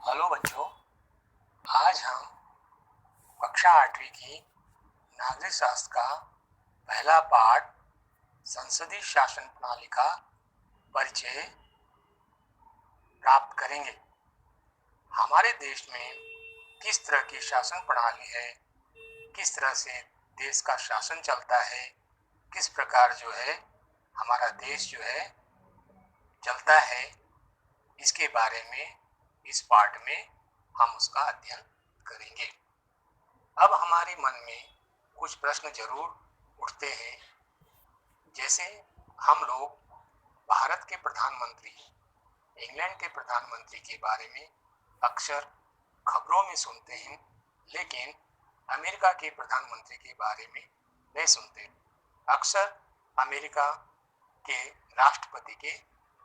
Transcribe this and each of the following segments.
Hello बच्चों, आज हम कक्षा 8वीं की नागरिक शास्त्र का पहला पाठ संसदीय शासन प्रणाली का परिचय प्राप्त करेंगे। हमारे देश में किस तरह की शासन प्रणाली है, किस तरह से देश का शासन चलता है, किस प्रकार जो है हमारा देश जो है चलता है, इसके बारे में इस पाठ में हम उसका अध्ययन करेंगे। अब हमारे मन में कुछ प्रश्न जरूर उठते हैं, जैसे हम लोग भारत के प्रधानमंत्री, इंग्लैंड के प्रधानमंत्री के बारे में अक्सर खबरों में सुनते हैं, लेकिन अमेरिका के प्रधानमंत्री के बारे में नहीं सुनते। अक्सर अमेरिका के राष्ट्रपति के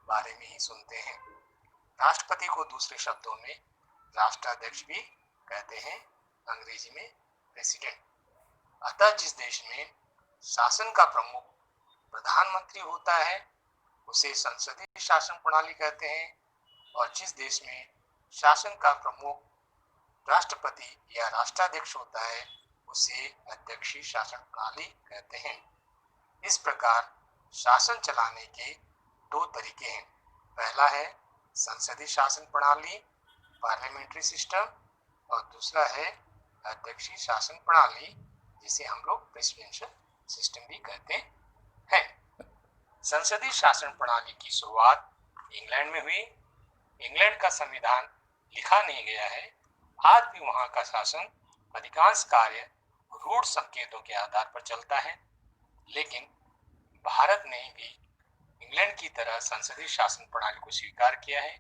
बारे में ही सुनते हैं। राष्ट्रपति को दूसरे शब्दों में राष्ट्राध्यक्ष भी कहते हैं, अंग्रेजी में प्रेसिडेंट। अतः जिस देश में शासन का प्रमुख प्रधानमंत्री होता है उसे संसदीय शासन प्रणाली कहते हैं, और जिस देश में शासन का प्रमुख राष्ट्रपति या राष्ट्राध्यक्ष होता है उसे अध्यक्षीय शासन प्रणाली कहते हैं। इस प्रकार शासन चलाने के दो तरीके हैं। पहला है संसदीय शासन प्रणाली, पार्लियामेंट्री सिस्टम, और दूसरा है अध्यक्षीय शासन प्रणाली, जिसे हम लोग प्रेसिडेंशियल सिस्टम भी कहते हैं। संसदीय शासन प्रणाली की शुरुआत इंग्लैंड में हुई। इंग्लैंड का संविधान लिखा नहीं गया है। आज भी वहां का शासन अधिकांश कार्य रूढ़ संकेतों के आधार पर चलता है, लेकिन भारत ने भी इंग्लैंड की तरह संसदीय शासन प्रणाली को स्वीकार किया है।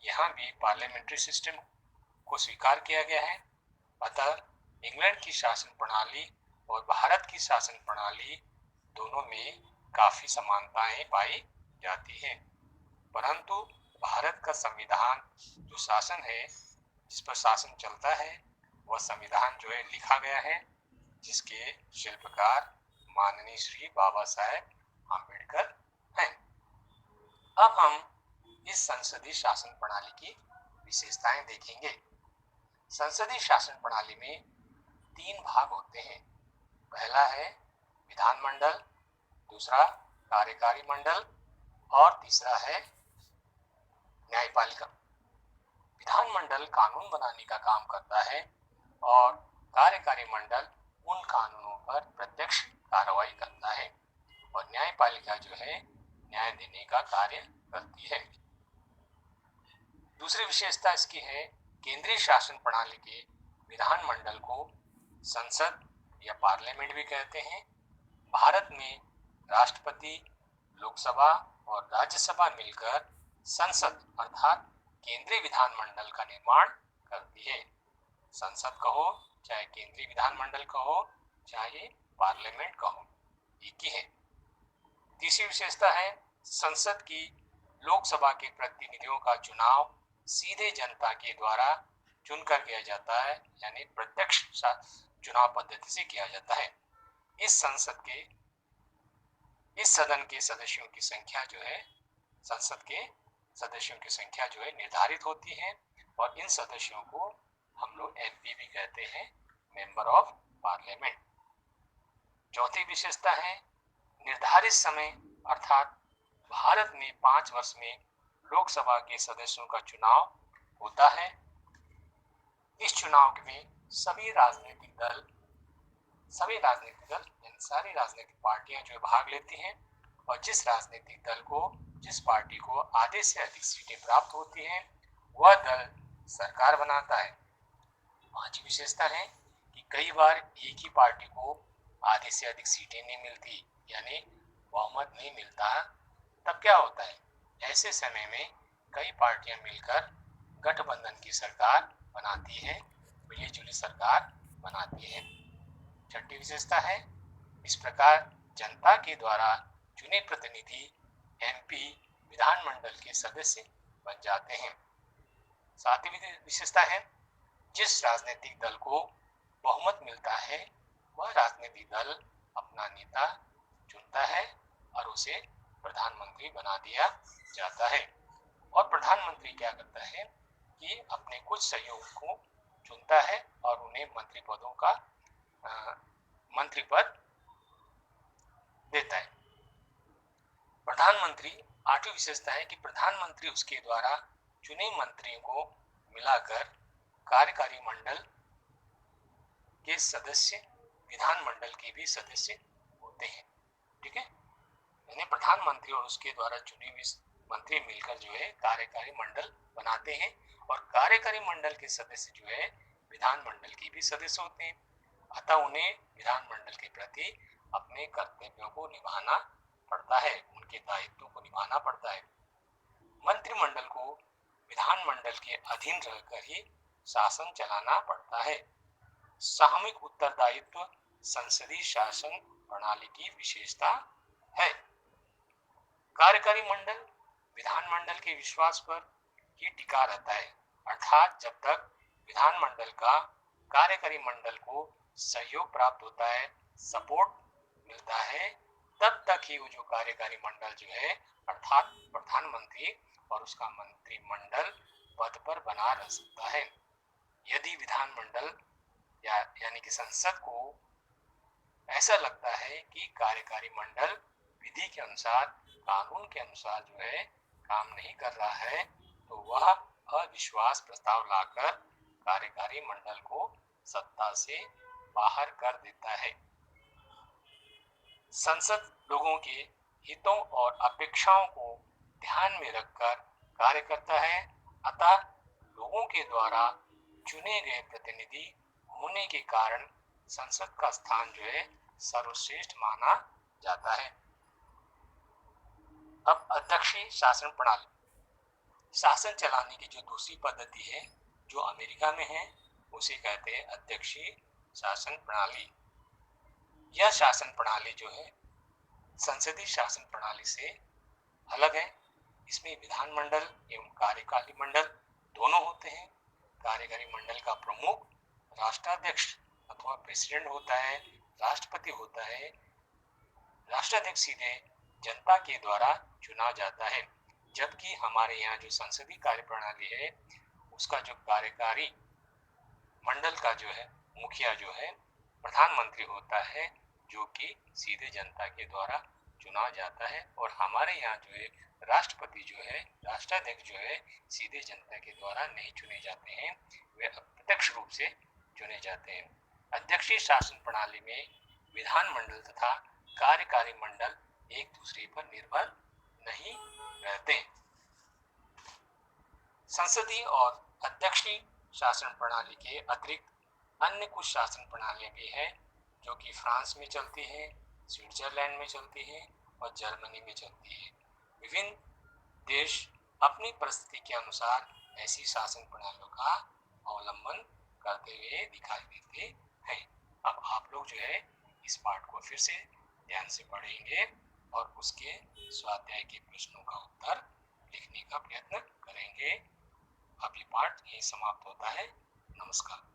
यहाँ भी पार्लियामेंट्री सिस्टम को स्वीकार किया गया है। अतः इंग्लैंड की शासन प्रणाली और भारत की शासन प्रणाली दोनों में काफी समानताएं पाई जाती हैं, परंतु भारत का संविधान जो शासन है, जिस पर शासन चलता है, वह संविधान जो है लिखा गया है, जिसके शिल्पकार माननीय श्री बाबा साहेब आम्बेडकर हैं। अब हम इस संसदीय शासन प्रणाली की विशेषताएं देखेंगे। संसदीय शासन प्रणाली में 3 भाग होते हैं। पहला है विधानमंडल, दूसरा कार्यकारी मंडल, और तीसरा है न्यायपालिका। विधानमंडल कानून बनाने का काम करता है और कार्यकारी मंडल उन कानूनों पर प्रत्यक्ष कार्रवाई करता है, और न्यायपालिका जो है न्याय देने का कार्य करती है। दूसरी विशेषता इसकी है, केंद्रीय शासन प्रणाली के विधानमंडल को संसद या पार्लियामेंट भी कहते हैं। भारत में राष्ट्रपति, लोकसभा और राज्यसभा मिलकर संसद अर्थात केंद्रीय विधानमंडल का निर्माण करती है। संसद कहो चाहे केंद्रीय विधानमंडल कहो चाहे पार्लियामेंट कहो, एक ही है। तीसरी विशेषता है, संसद की लोकसभा के प्रतिनिधियों का चुनाव सीधे जनता के द्वारा चुनकर किया जाता है, यानी प्रत्यक्ष चुनाव पद्धति से किया जाता है। इस सदन के सदस्यों की संख्या जो है, संसद के सदस्यों की संख्या जो है निर्धारित होती है, और इन सदस्यों को हम लोग एमपी भी कहते हैं, मेंबर ऑफ पार्लियामेंट। चौथी विशेषता है, निर्धारित समय अर्थात भारत में 5 वर्ष में लोकसभा के सदस्यों का चुनाव होता है। इस चुनाव में सभी राजनीतिक दल यानी सारी राजनीतिक पार्टियां जो भाग लेती हैं, और जिस राजनीतिक दल को, जिस पार्टी को आधे से अधिक सीटें प्राप्त होती हैं, वह दल सरकार बनाता है। पांचवी विशेषता है कि कई बार एक ही पार्टी को आधे से अधिक सीटें नहीं मिलती, यानी बहुमत नहीं मिलता। तब क्या होता है, ऐसे समय में कई पार्टियां मिलकर गठबंधन की सरकार बनाती है, मिलीजुली सरकार बनाती है। छठी विशेषता है, इस प्रकार जनता के द्वारा चुने प्रतिनिधि एमपी विधानमंडल के सदस्य बन जाते हैं। सातवीं विशेषता है, जिस राजनीतिक दल को बहुमत मिलता है वह राजनीतिक दल अपना नेता चुनता है और उसे प्रधानमंत्री बना दिया जाता है। और प्रधानमंत्री क्या करता है, कि अपने कुछ सहयोगी को चुनता है और उन्हें मंत्री पदों का मंत्री पद देता है। प्रधानमंत्री, आठवीं विशेषता है कि प्रधानमंत्री उसके द्वारा चुने मंत्रियों को मिलाकर कार्यकारी मंडल के सदस्य विधानमंडल के भी सदस्य होते हैं। ठीक है, यानी प्रधानमंत्री और उसके द्वारा चुने हुए मंत्री मिलकर जो है कार्यकारी मंडल बनाते हैं और कार्यकारी मंडल के सदस्य जो है विधानमंडल के भी सदस्य होते हैं। अतः उन्हें विधानमंडल के प्रति अपने कर्तव्यों को निभाना पड़ता है, उनके दायित्वों को निभाना पड़ता है। मंत्रिमंडल को विधानमंडल के अधीन रहकर ही शासन चलाना पड़ता है। सामूहिक उत्तरदायित्व संसदीय शासन प्रणाली की विशेषता है। कार्यकारी मंडल विधानमंडल के विश्वास पर ही टिका रहता है, अर्थात जब तक विधानमंडल का कार्यकारी मंडल को सहयोग प्राप्त होता है, सपोर्ट मिलता है, तब तक ही वो जो कार्यकारी मंडल जो है अर्थात प्रधानमंत्री और उसका मंत्रिमंडल पद पर बना रह सकता है। यदि विधानमंडल यानी कि संसद को ऐसा लगता है कि कार्यकारी मंडल विधि के अनुसार, कानून के अनुसार जो है काम नहीं कर रहा है, तो वह अविश्वास प्रस्ताव लाकर कार्यकारी मंडल को सत्ता से बाहर कर देता है। संसद लोगों के हितों और अपेक्षाओं को ध्यान में रखकर कार्य करता है, अतः लोगों के द्वारा चुने गए प्रतिनिधि होने के कारण संसद का स्थान जो है सर्वश्रेष्ठ माना जाता है। अब अध्यक्षीय शासन प्रणाली, शासन चलाने की जो दूसरी पद्धति है जो अमेरिका में है उसे कहते हैं अध्यक्षीय शासन प्रणाली। यह शासन प्रणाली जो है संसदीय शासन प्रणाली से अलग है। इसमें विधानमंडल एवं कार्यकारी मंडल दोनों होते हैं। कार्यकारी मंडल का प्रमुख राष्ट्राध्यक्ष अथवा प्रेसिडेंट होता है, राष्ट्रपति होता है। राष्ट्राध्यक्ष सीधे जनता के द्वारा चुना जाता है, जबकि हमारे यहाँ जो संसदीय कार्य प्रणाली है उसका जो कार्यकारी मंडल का जो है मुखिया जो है प्रधानमंत्री होता है, जो कि सीधे जनता के द्वारा चुना जाता है। और हमारे यहाँ जो है राष्ट्रपति जो है, राष्ट्राध्यक्ष जो है सीधे जनता के द्वारा नहीं चुने जाते हैं, वे अप्रत्यक्ष रूप से चुने जाते हैं। अध्यक्षीय शासन प्रणाली में विधानमंडल तथा कार्यकारी मंडल एक दूसरे पर निर्भर नहीं रहते। संसदीय और अध्यक्षीय शासन प्रणाली के अतिरिक्त अन्य कुछ शासन प्रणालियां भी हैं जो कि फ्रांस में चलती है, स्विट्जरलैंड में चलती है और जर्मनी में चलती है। विभिन्न देश अपनी परिस्थिति के अनुसार ऐसी शासन प्रणालियों का अवलंबन करते हुए दिखाई देते हैं। अब आप लोग जो है इस पाठ को फिर से ध्यान से पढ़ेंगे और उसके स्वाध्याय के प्रश्नों का उत्तर लिखने का प्रयत्न करेंगे। अब ये पाठ यहीं समाप्त होता है। नमस्कार।